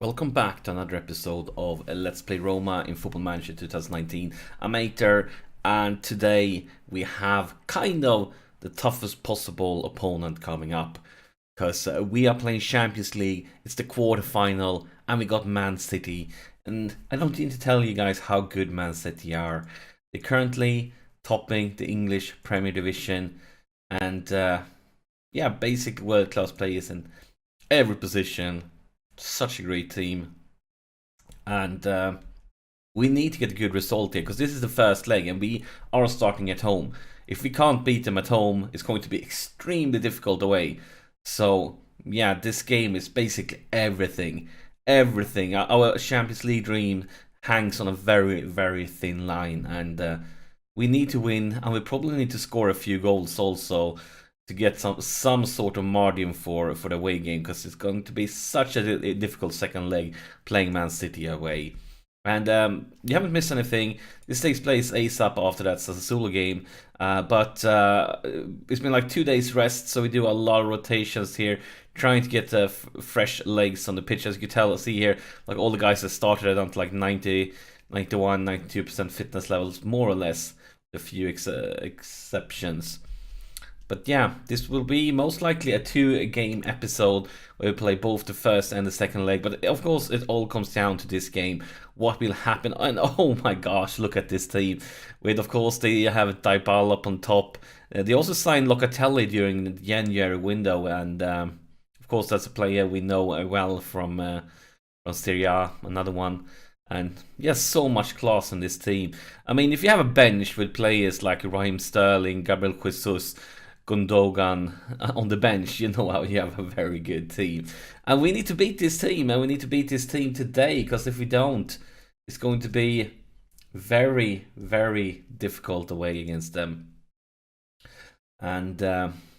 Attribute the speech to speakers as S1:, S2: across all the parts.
S1: Welcome back to another episode of Let's Play Roma in Football Manager 2019. I'm Ater, and today we have kind of the toughest possible opponent coming up. Because we are playing Champions League, it's the quarterfinal, and we got Man City. And I don't need to tell you guys how good Man City are. They're currently topping the English Premier Division, and yeah, basic world-class players in every position. Such a great team, and we need to get a good result here because this is the first leg and we are starting at home. If we can't beat them at home, it's going to be extremely difficult away. So yeah, this game is basically everything. Our Champions League dream hangs on a very thin line, and we need to win, and we probably need to score a few goals also to get some sort of margin for the away game, because it's going to be such a difficult second leg playing Man City away. And you haven't missed anything. This takes place ASAP after that Sassuolo game, but it's been like 2 days rest, so we do a lot of rotations here, trying to get fresh legs on the pitch. As you can tell, see here, like all the guys that started at like 90, 91, 92% fitness levels, more or less, a few exceptions. But yeah, this will be most likely a 2-game episode where we play both the first and the second leg. But of course, it all comes down to this game. What will happen? And oh my gosh, look at this team. With, of course, they have Dybala up on top. They also signed Locatelli during the January window. And of course, that's a player we know well from Serie A, another one. And yes, so much class in this team. I mean, if you have a bench with players like Raheem Sterling, Gabriel Jesus, Gundogan on the bench, you know how you have a very good team. And we need to beat this team, and we need to beat this team today, because if we don't, it's going to be very difficult away against them. And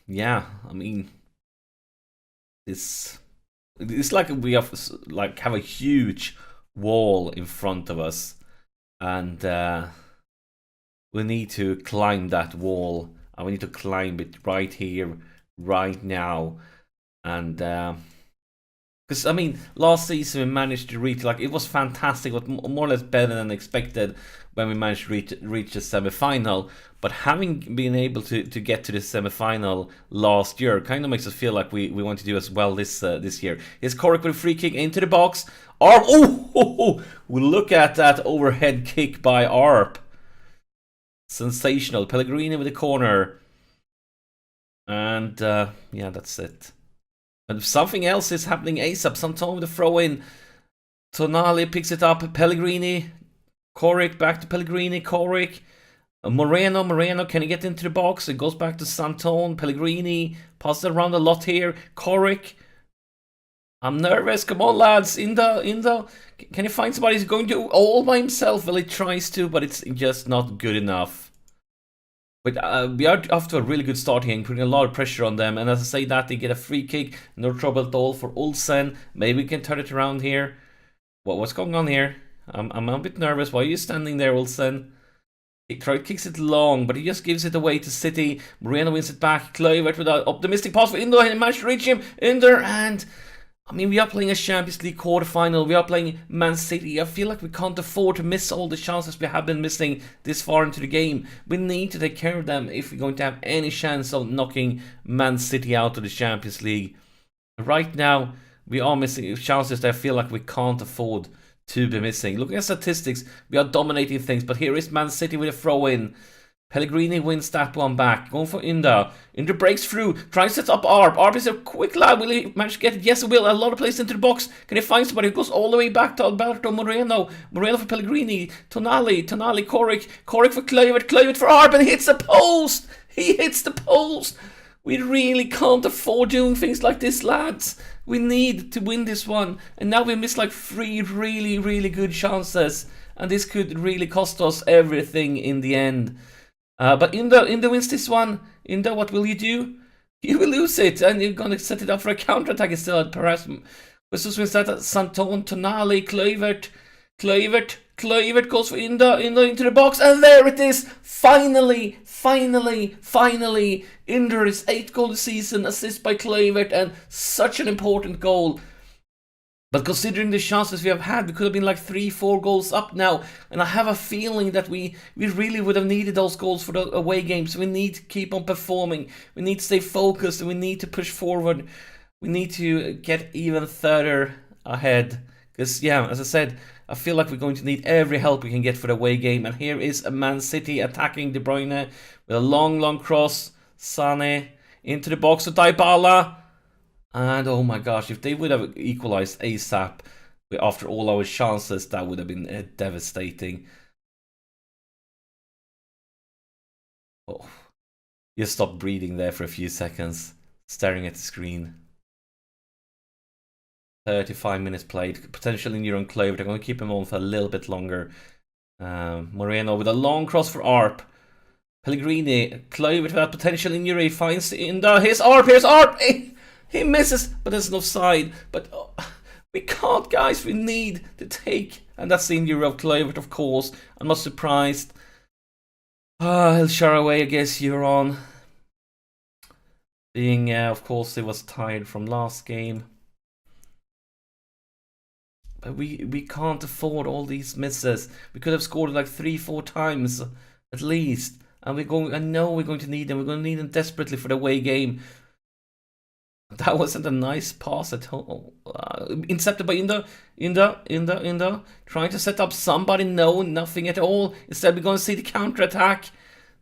S1: yeah, I mean, it's like we have a huge wall in front of us, and we need to climb that wall. And we need to climb it right here, right now. And because I mean, last season we managed to reach, like, it was fantastic, it was more or less better than expected when we managed to reach the semi-final. But having been able to get to the semi-final last year kind of makes us feel like we want to do as well this year. Here's Corrick with a free kick into the box. Arp, oh, look at that overhead kick by Arp. Sensational. Pellegrini with the corner. And yeah, that's it. And something else is happening ASAP. Sometime with a throw in. Tonali picks it up. Pellegrini. Corrick back to Pellegrini. Corrick. Moreno. Can he get into the box? It goes back to Santone. Pellegrini. Passes it around a lot here. Corrick. I'm nervous. Come on, lads. Indo. Can you find somebody who's going to do all by himself? Well, he tries to, but it's just not good enough. But we are off to a really good start here, putting a lot of pressure on them. And as I say that, they get a free kick. No trouble at all for Olsen. Maybe we can turn it around here. What's going on here? I'm a bit nervous. Why are you standing there, Olsen? He kicks it long, but he just gives it away to City. Moreno wins it back. Kluivert with an optimistic pass for Indo, and he managed to reach him. Inder, and I mean, we are playing a Champions League quarterfinal. We are playing Man City. I feel like we can't afford to miss all the chances we have been missing this far into the game. We need to take care of them if we're going to have any chance of knocking Man City out of the Champions League. Right now, we are missing chances that I feel like we can't afford to be missing. Looking at statistics, we are dominating things, but here is Man City with a throw-in. Pellegrini wins that one back. Going for Inda. Inda breaks through. Tries to set up Arp. Arp is a quick lad. Will he manage to get it? Yes, he will. A lot of plays into the box. Can he find somebody who goes all the way back to Alberto Moreno? Moreno for Pellegrini. Tonali. Corrick. Corrick for Kluivert. Kluivert for Arp, and he hits the post. He hits the post. We really can't afford doing things like this, lads. We need to win this one. And now we missed like 3 really good chances. And this could really cost us everything in the end. But Indo wins this one. Indo, what will you do? You will lose it, and you're going to set it up for a counter-attack instead. Perhaps Jesus wins that. Santone, Tonali, Kluivert goes for Indo into the box, and there it is. Finally. Indo is 8th goal this season, assist by Kluivert, and such an important goal. But considering the chances we have had, we could have been like 3-4 goals up now. And I have a feeling that we really would have needed those goals for the away games. We need to keep on performing. We need to stay focused and we need to push forward. We need to get even further ahead. Because, yeah, as I said, I feel like we're going to need every help we can get for the away game. And here is a Man City attacking De Bruyne with a long cross. Sane into the box with Dybala. And oh my gosh, if they would have equalized ASAP after all our chances, that would have been devastating. Oh, you stopped breathing there for a few seconds, staring at the screen. 35 minutes played, potentially near on Clay, but they're going to keep him on for a little bit longer. Moreno with a long cross for Arp. Pellegrini, Clay with that potential injury, finds in the here's Arp. He misses, but there's an offside. But we can't, guys. We need to take. And that's the injury of Kluivert, of course. I'm not surprised. El Shaarawy, I guess you're on. Being, of course, he was tired from last game. But we can't afford all these misses. We could have scored like 3-4 times at least. And I know we're going to need them. We're going to need them desperately for the away game. That wasn't a nice pass at all. Intercepted by Inda. Trying to set up somebody. No, nothing at all. Instead, we're going to see the counter-attack.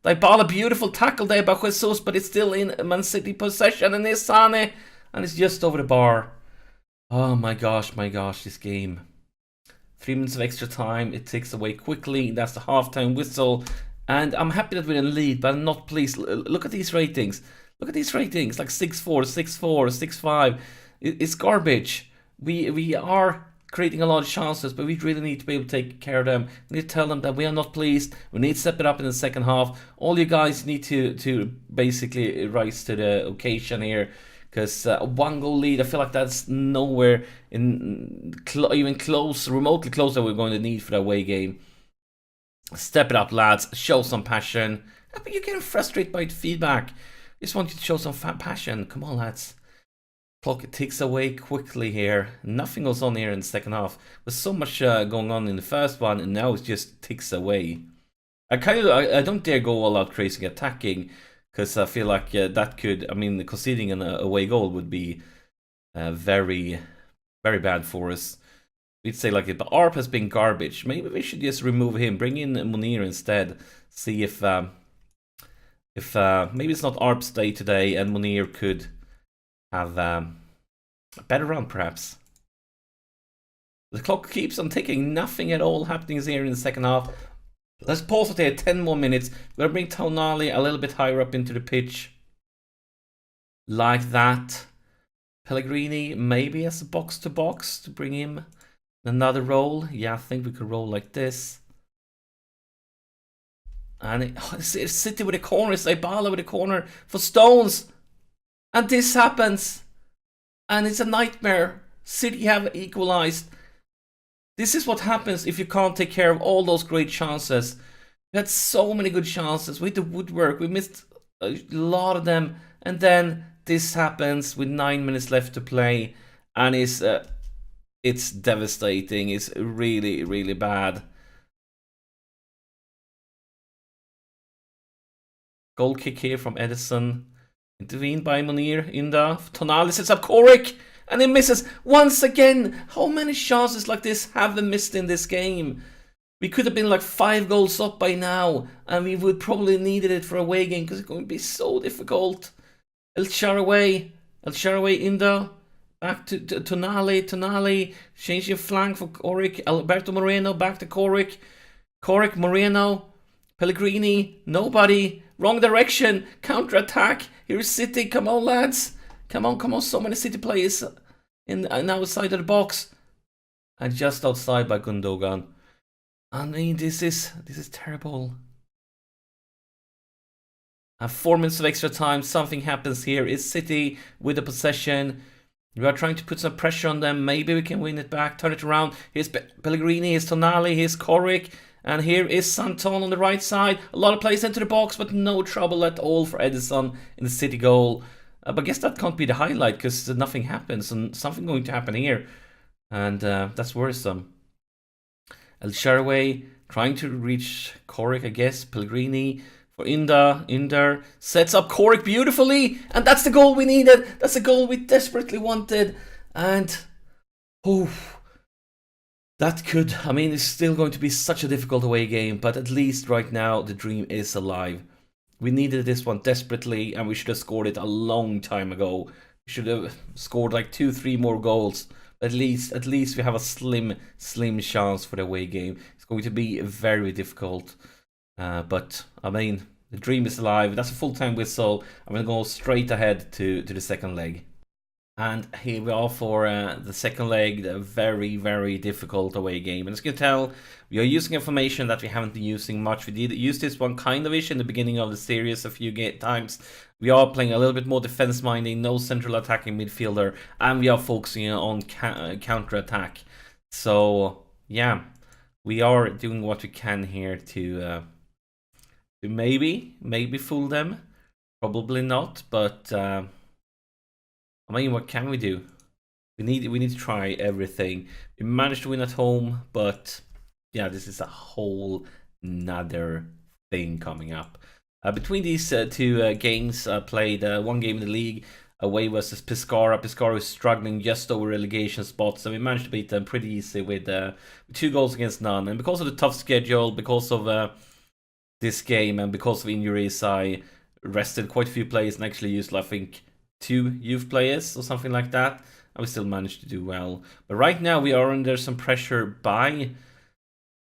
S1: Dybala, beautiful tackle there by Jesus, but it's still in Man City possession. And there's Sane. And it's just over the bar. Oh my gosh, this game. 3 minutes of extra time. It takes away quickly. That's the halftime whistle. And I'm happy that we're in the lead, but I'm not pleased. Look at these ratings. Look at these ratings, like 6-4, 6-4, 6-5. It's garbage. We are creating a lot of chances, but we really need to be able to take care of them. We need to tell them that we are not pleased. We need to step it up in the second half. All you guys need to basically rise to the occasion here. Because a 1-goal lead, I feel like that's nowhere even close, remotely close that we're going to need for the away game. Step it up, lads. Show some passion. But you're getting frustrated by the feedback. Just want you to show some passion. Come on, lads. Clock ticks away quickly here. Nothing goes on here in the second half. There's so much going on in the first one, and now it just ticks away. I don't dare go all out crazy attacking, because I feel like that could, I mean, conceding an away goal would be very, very bad for us. We'd say like it, but Arp has been garbage. Maybe we should just remove him, bring in Munir instead. See if maybe it's not Arp's day today and Munir could have a better run, perhaps. The clock keeps on ticking. Nothing at all happening here in the second half. Let's pause it here. 10 more minutes. We're going to bring Tonali a little bit higher up into the pitch. Like that. Pellegrini maybe as a box-to-box to bring him another roll. Yeah, I think we could roll like this. And it's City with a corner, it's Dybala with a corner for Stones. And this happens. And it's a nightmare. City have equalized. This is what happens if you can't take care of all those great chances. We had so many good chances. We had the woodwork. We missed a lot of them. And then this happens with 9 minutes left to play. And it's devastating. It's really, really bad. Goal kick here from Edison. Intervened by Munir. Inda. Tonali sets up Korik. And he misses once again. How many chances like this have they missed in this game? We could have been like 5 goals up by now. And we would probably needed it for a away game. Because it's going to be so difficult. El Shaarawy. Inda. Back to Tonali. Changing flank for Korik. Alberto Moreno. Back to Korik. Moreno. Pellegrini. Nobody. Wrong direction. Counter-attack. Here's City. Come on, lads. Come on. So many City players now outside of the box. And just outside by Gundogan. I mean, this is terrible. And 4 minutes of extra time. Something happens here. It's City with the possession. We are trying to put some pressure on them. Maybe we can win it back. Turn it around. Here's Pellegrini. Here's Tonali. Here's Korik. And here is Santon on the right side. A lot of plays into the box, but no trouble at all for Edison in the City goal. But I guess that can't be the highlight because nothing happens and something going to happen here. and that's worrisome. El Shaarawy trying to reach Korik, I guess. Pellegrini for Inder sets up Korik beautifully, and that's the goal we needed. That's the goal we desperately wanted. And that could, I mean, it's still going to be such a difficult away game, but at least right now the dream is alive. We needed this one desperately, and we should have scored it a long time ago. We should have scored like 2-3 more goals. At least we have a slim chance for the away game. It's going to be very difficult, but I mean, the dream is alive. That's a full-time whistle. I'm going to go straight ahead to the second leg. And here we are for the second leg, the very difficult away game. And as you can tell, we are using information that we haven't been using much. We did use this one kind of ish in the beginning of the series a few times. We are playing a little bit more defense minding, no central attacking midfielder, and we are focusing on counter attack. So yeah, we are doing what we can here to maybe fool them. Probably not, but I mean, what can we do? We need to try everything. We managed to win at home, but yeah, this is a whole nother thing coming up. Between these two games, I played one game in the league away versus Pescara. Pescara is struggling just over relegation spots, and we managed to beat them pretty easy with 2 goals against none. And because of the tough schedule, because of this game, and because of injuries, I rested quite a few players and actually used, I think, 2 youth players or something like that, and we still managed to do well. But right now we are under some pressure by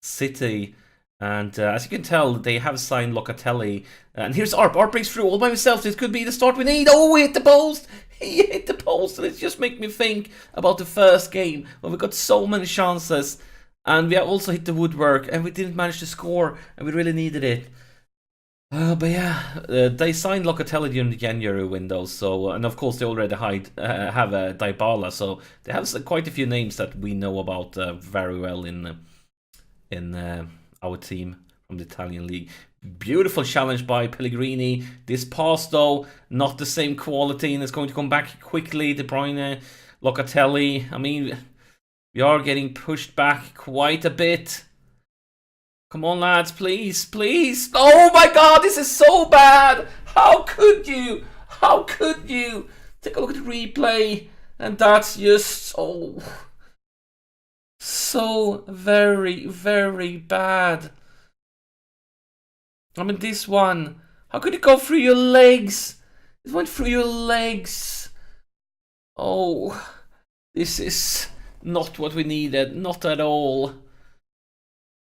S1: City, and as you can tell, they have signed Locatelli. And here's Arp. Arp breaks through all by himself. This could be the start we need. Oh, he hit the post! He hit the post, and it just makes me think about the first game where we got so many chances, and we also hit the woodwork, and we didn't manage to score, and we really needed it. But yeah, they signed Locatelli during the January window, so and of course they already have Dybala, so they have quite a few names that we know about very well in our team from the Italian league. Beautiful challenge by Pellegrini. This pass though, not the same quality, and it's going to come back quickly. De Bruyne, Locatelli. I mean, we are getting pushed back quite a bit. Come on, lads, please, please. Oh my god, this is so bad. How could you? How could you? Take a look at the replay, and that's just so very bad. I mean, this one. How could it go through your legs? It went through your legs. Oh, this is not what we needed. Not at all.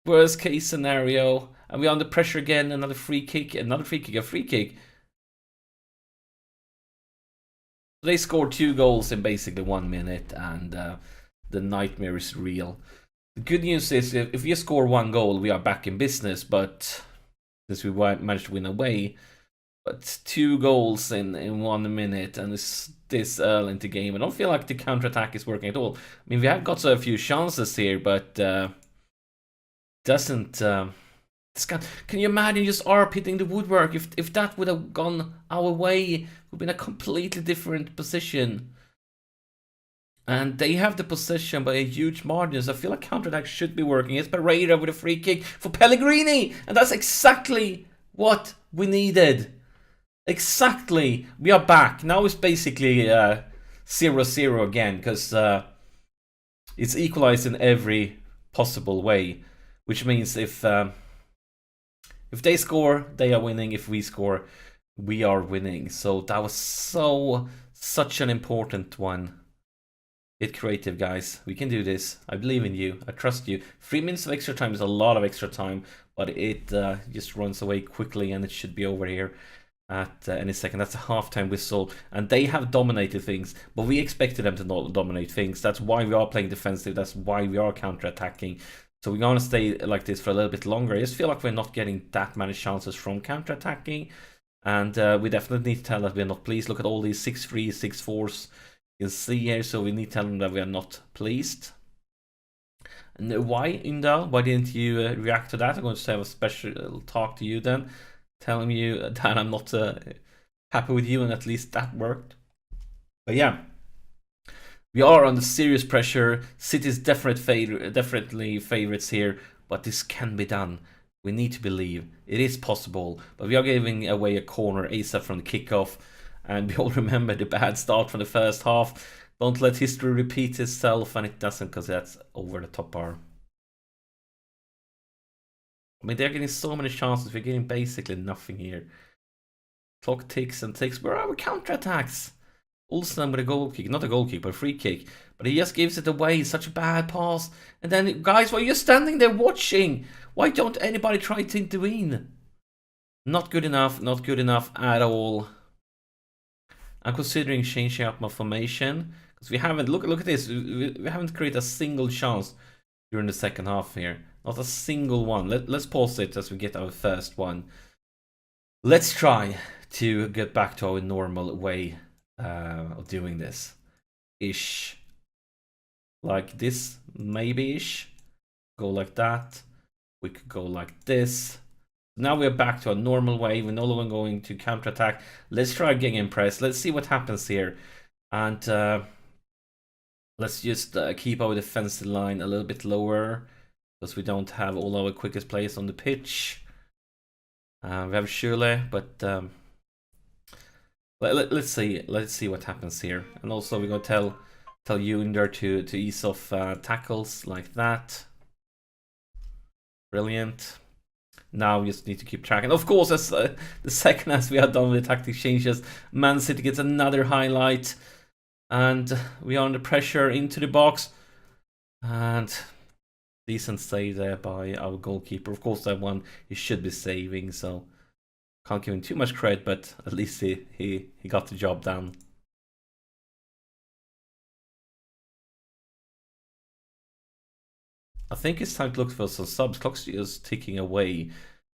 S1: Worst case scenario, and we're under pressure again. Another free kick, a free kick. They scored 2 goals in basically 1 minute, and the nightmare is real. The good news is if we score 1 goal, we are back in business, but since we managed to win away, but 2 goals in 1 minute, and it's this early into the game, I don't feel like the counter-attack is working at all. I mean, we have got a few chances here, but doesn't can you imagine just Arp hitting the woodwork? If that would have gone our way, we'd be in a completely different position. And they have the possession by a huge margin, so I feel like counterattack should be working. It's Pereira with a free kick for Pellegrini, and that's exactly what we needed. Exactly. We are back. Now it's basically 0-0 again, because it's equalized in every possible way. Which means if they score, they are winning. If we score, we are winning. So that was such an important one. Get creative, guys. We can do this. I believe in you. I trust you. 3 minutes of extra time is a lot of extra time, but it just runs away quickly, and it should be over here at any second. That's a halftime whistle, and they have dominated things, but we expected them to not dominate things. That's why we are playing defensive. That's why we are counter-attacking. So we're going to stay like this for a little bit longer. I just feel like we're not getting that many chances from counter-attacking. And we definitely need to tell that we're not pleased. Look at all these 6-3s, 6-4s you can see here. So we need to tell them that we are not pleased. And why, Indal? Why didn't you react to that? I'm going to have a special talk to you then. Telling you that I'm not happy with you, and at least that worked. But yeah. We are under serious pressure. City's definitely favorites here, but this can be done. We need to believe it is possible, but we are giving away a corner ASAP from the kickoff, and we all remember the bad start from the first half. Don't let history repeat itself, and it doesn't, because that's over the top bar. I mean, they're getting so many chances. We're getting basically nothing here. Clock ticks and ticks. Where are our counterattacks? Olsen with a goal kick, not a goal kick, but a free kick. But he just gives it away. Such a bad pass. And then, guys, why are you standing there watching? Why don't anybody try to intervene? Not good enough. Not good enough at all. I'm considering changing up my formation, because we haven't. Look at this. We haven't created a single chance during the second half here. Not a single one. Let's pause it as we get our first one. Let's try to get back to our normal way of doing this. Ish. Like this, maybe-ish. Go like that. We could go like this. Now we're back to a normal way. We're no longer going to counterattack. Let's try gegenpress. Let's see what happens here. And let's just keep our defensive line a little bit lower, because we don't have all our quickest players on the pitch. We have Schürrle, but let's see what happens here. And also we're gonna tell Yunder to ease off tackles like that. Brilliant. Now we just need to keep track. And of course, as the second as we are done with the tactic changes, Man City gets another highlight, and we are under pressure into the box. And decent save there by our goalkeeper. Of course, that one he should be saving, so can't give him too much credit, but at least he got the job done. I think it's time to look for some subs. Clock's just ticking away.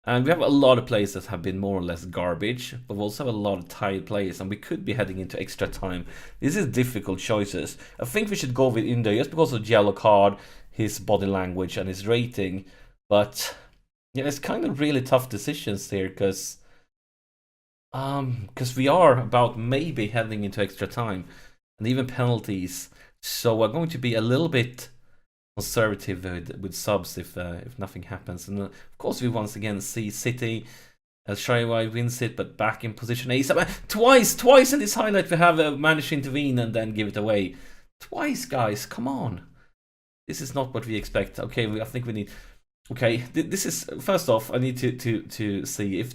S1: And we have a lot of players that have been more or less garbage, but we also have a lot of tired players, and we could be heading into extra time. This is difficult choices. I think we should go with Indo just because of the yellow card, his body language, and his rating. But yeah, it's kind of really tough decisions here, because we are about maybe heading into extra time and even penalties. So we're going to be a little bit conservative with subs if nothing happens. And of course we once again see City as Shaiwai wins it, but back in position ASAP. Twice in this highlight we have managed to intervene and then give it away. Twice, guys, come on. This is not what we expect. Okay, I think we need... Okay, this is... First off, I need to see if...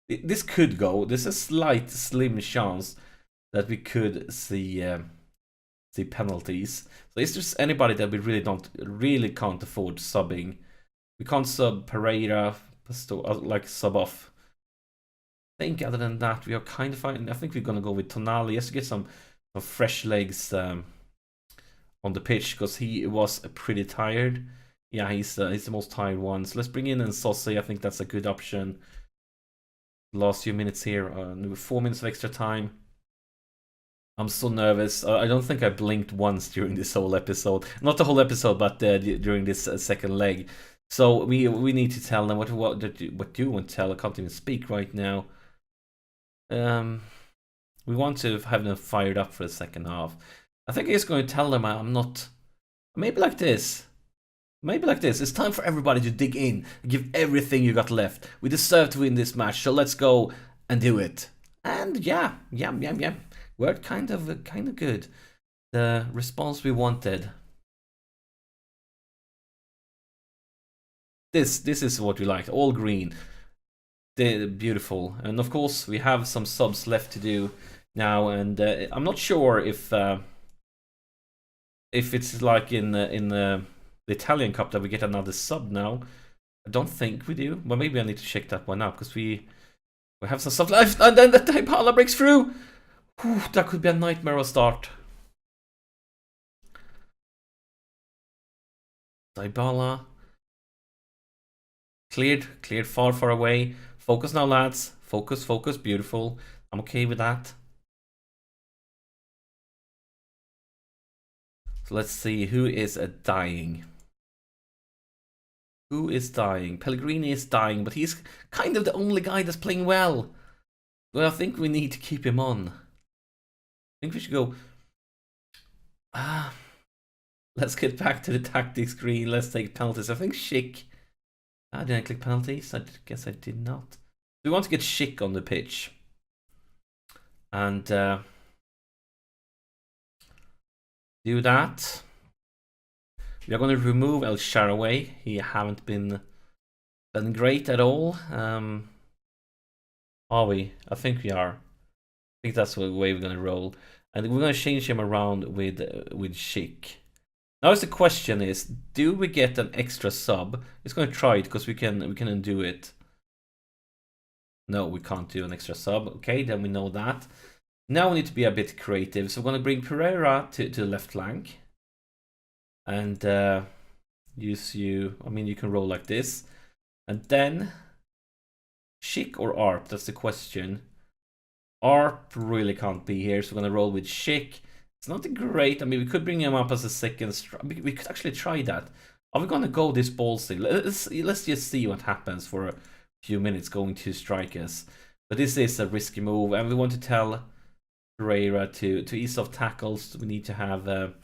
S1: This could go. There's a slight, slim chance that we could see penalties. So is there anybody that we really can't afford subbing? We can't sub Pereira, like sub off. I think other than that, we are kind of fine. I think we're gonna go with Tonali just to get some fresh legs on the pitch, because he was pretty tired. Yeah, he's the most tired one. So let's bring in Nsossi. I think that's a good option. Last few minutes here, 4 minutes of extra time. I'm so nervous. I don't think I blinked once during this whole episode. Not the whole episode, but during this second leg. So we need to tell them what do you want to tell? I can't even speak right now. We want to have them fired up for the second half. I think I'm just going to tell them I'm not. Maybe like this. Maybe like this. It's time for everybody to dig in, give everything you got left. We deserve to win this match, so let's go and do it. And yeah. Worked kind of good. The response we wanted. This is what we liked. All green. Beautiful. And of course we have some subs left to do now, and I'm not sure if it's like in the Italian Cup that we get another sub now. I don't think we do. But maybe I need to check that one out, because we have some subs left, and then the Dybala breaks through. Whew, that could be a nightmare of a start. Dybala. Cleared far away. Focus now, lads. Focus, beautiful. I'm okay with that. So let's see who is dying. Who is dying? Pellegrini is dying, but he's kind of the only guy that's playing well. Well, I think we need to keep him on. I think we should go Ah, let's get back to the tactics screen. Let's take penalties. I think Schick. Did I click penalties? I guess I did not. We want to get Schick on the pitch. And do that. We are going to remove El Shaarawy. He haven't been great at all. Are we? I think we are. I think that's the way we're going to roll. And we're going to change him around with Schick. Now the question is, do we get an extra sub? It's going to try it because we can undo it. No, we can't do an extra sub. Okay, then we know that. Now we need to be a bit creative. So we're going to bring Pereira to the left flank. And use you. I mean, you can roll like this. And then Schick or Arp? That's the question. Arp really can't be here, so we're going to roll with Schick. It's not great. I mean, we could bring him up as a second. We could actually try that. Are we going to go this ballsy? Let's just see what happens for a few minutes going to strikers. But this is a risky move, and we want to tell Pereira to ease off tackles. We need to have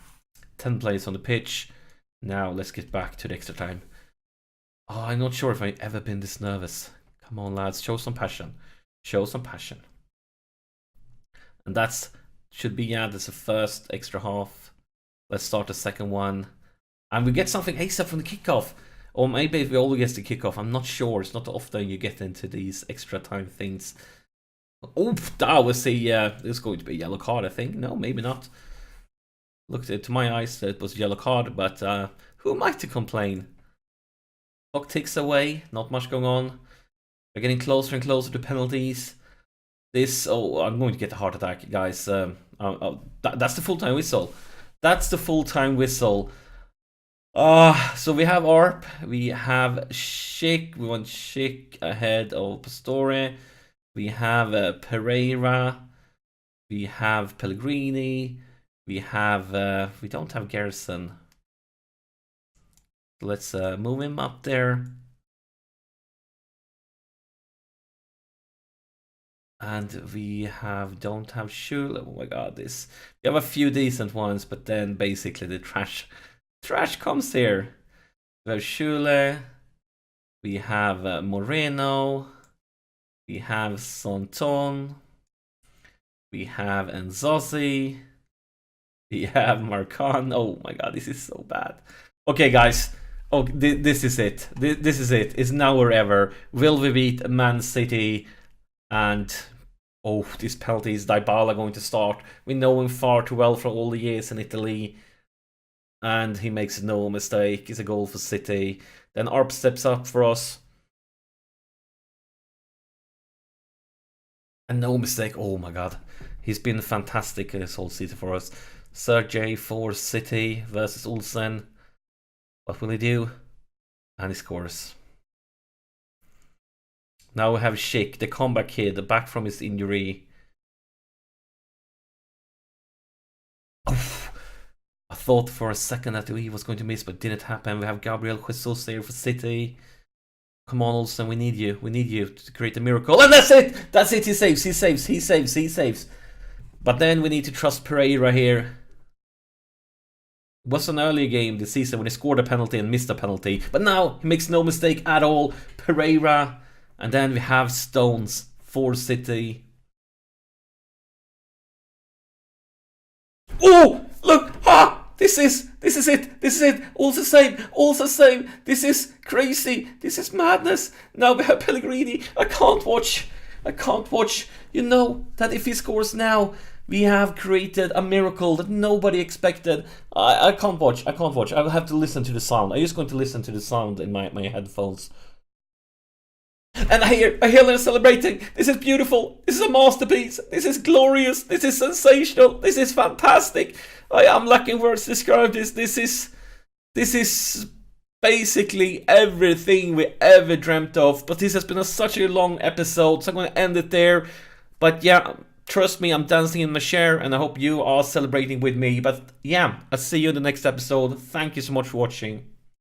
S1: 10 players on the pitch. Now let's get back to the extra time. Oh, I'm not sure if I've ever been this nervous. Come on, lads, show some passion. Show some passion. And that's should be, yeah, that's the first extra half. Let's start the second one. And we get something ASAP from the kickoff. Or maybe if we always get the kickoff, I'm not sure. It's not often you get into these extra time things. Oh, that was it's going to be a yellow card, I think. No, maybe not. Looked to my eyes, it was a yellow card, but who am I to complain? Clock ticks away, not much going on. We're getting closer and closer to penalties. I'm going to get a heart attack, guys. That's the full-time whistle. That's the full-time whistle. So we have Arp, we have Schick. We want Schick ahead of Pastore. We have Pereira. We have Pellegrini. We have we don't have Garrison. Let's move him up there. And we don't have Schule. Oh my god, we have a few decent ones, but then basically the trash comes here. We have Schule, we have Moreno, we have Santon, we have Nzozi, we have Marcan. Oh my god, this is so bad. Okay, guys. Oh, this is it. This is it. It's now or ever. Will we beat Man City? And oh, these penalties, Dybala going to start. We know him far too well for all the years in Italy. And he makes no mistake. It's a goal for City. Then Arp steps up for us. And no mistake. Oh my god. He's been fantastic this whole season for us. Sergej for City versus Olsen. What will he do? And he scores. Now we have Schick, the comeback kid, back from his injury. Oof. I thought for a second that he was going to miss, but didn't happen. We have Gabriel Jesus there for City. Come on, Olsen, we need you. We need you to create a miracle. And that's it! That's it, he saves. But then we need to trust Pereira here. It was an early game this season when he scored a penalty and missed a penalty. But now he makes no mistake at all. Pereira. And then we have Stones for City. Oh, look! Ah, this is it. Also same. This is crazy. This is madness. Now we have Pellegrini. I can't watch. You know that if he scores now, we have created a miracle that nobody expected. I can't watch. I will have to listen to the sound. I'm just going to listen to the sound in my headphones. And I hear them celebrating. This is beautiful. This is a masterpiece. This is glorious. This is sensational. This is fantastic. I am lacking words to describe this. This is basically everything we ever dreamt of. But this has been such a long episode, so I'm going to end it there. But yeah, trust me, I'm dancing in my chair, and I hope you are celebrating with me. But yeah, I'll see you in the next episode. Thank you so much for watching.